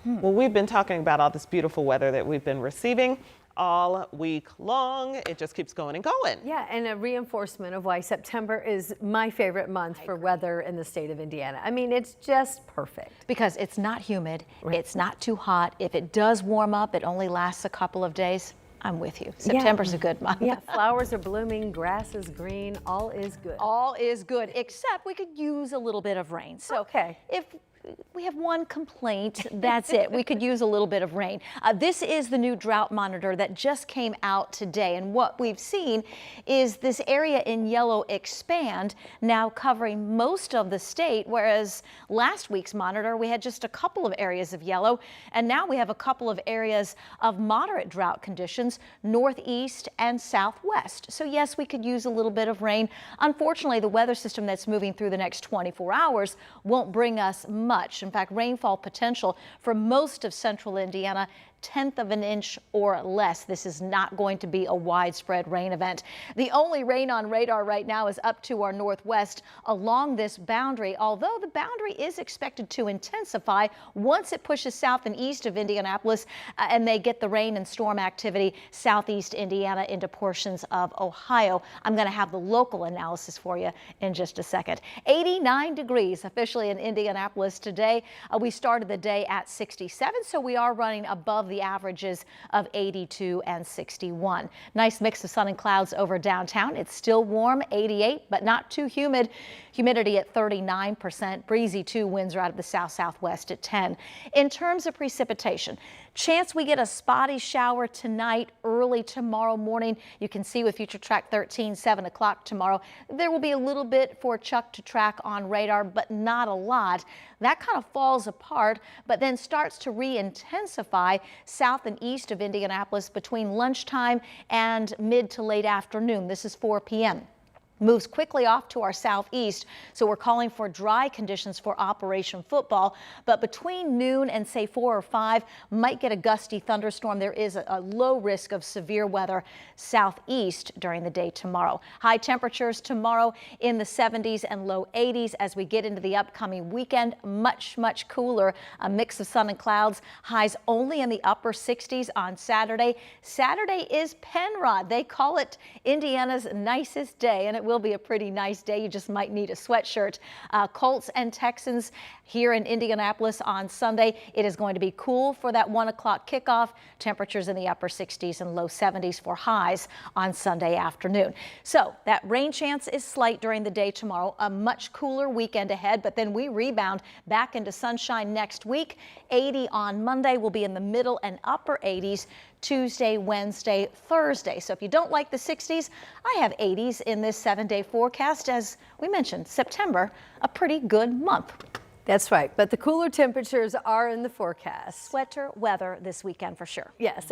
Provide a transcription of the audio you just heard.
Well, we've been talking about all this beautiful weather that we've been receiving all week long. It just keeps going and going. Yeah, and a reinforcement of why September is my favorite month for weather in the state of Indiana. I mean, it's just perfect. Because it's not humid, it's not too hot. If it does warm up, it only lasts a couple of days. I'm with you. September's a good month. Yeah, flowers are blooming, grass is green, all is good. All is good, except we could use a little bit of rain. So if we have one complaint, that's it. We could use a little bit of rain. This is the new drought monitor that just came out today. And what we've seen is this area in yellow expand, now covering most of the state, whereas last week's monitor, we had just a couple of areas of yellow. And now we have a couple of areas of moderate drought conditions, northeast and southwest. So yes, we could use a little bit of rain. Unfortunately, the weather system that's moving through the next 24 hours won't bring us much. In fact, rainfall potential for most of central Indiana, 1/10 of an inch or less. This is not going to be a widespread rain event. The only rain on radar right now is up to our northwest along this boundary, although the boundary is expected to intensify once it pushes south and east of Indianapolis and they get the rain and storm activity southeast Indiana into portions of Ohio. I'm going to have the local analysis for you in just a second. 89 degrees officially in Indianapolis today. We started the day at 67, so we are running above the averages of 82 and 61. Nice mix of sun and clouds over downtown. It's still warm, 88, but not too humid. Humidity at 39%. Breezy too. Winds are out of the south-southwest at 10. In terms of precipitation, chance we get a spotty shower tonight, early tomorrow morning. You can see with Future Track 13, 7 o'clock tomorrow. There will be a little bit for Chuck to track on radar, but not a lot. That kind of falls apart, but then starts to re-intensify south and east of Indianapolis between lunchtime and mid to late afternoon. This is 4 p.m. Moves quickly off to our southeast, so we're calling for dry conditions for Operation Football. But between noon and say 4 or 5, might get a gusty thunderstorm. There is a low risk of severe weather southeast during the day tomorrow. High temperatures tomorrow in the 70s and low 80s as we get into the upcoming weekend. Much cooler. A mix of sun and clouds. Highs only in the upper 60s on Saturday. Saturday is Penrod. They call it Indiana's nicest day, and it will be a pretty nice day. You just might need a sweatshirt. Colts and Texans here in Indianapolis on Sunday. It is going to be cool for that 1 o'clock kickoff. Temperatures in the upper 60s and low 70s for highs on Sunday afternoon. So that rain chance is slight during the day tomorrow. A much cooler weekend ahead, but then we rebound back into sunshine next week. 80 on Monday. Will be in the middle and upper 80s Tuesday, Wednesday, Thursday. So if you don't like the 60s, I have 80s in this 7-day forecast. As we mentioned, September, a pretty good month. That's right, but the cooler temperatures are in the forecast. Sweater weather this weekend for sure. Yes.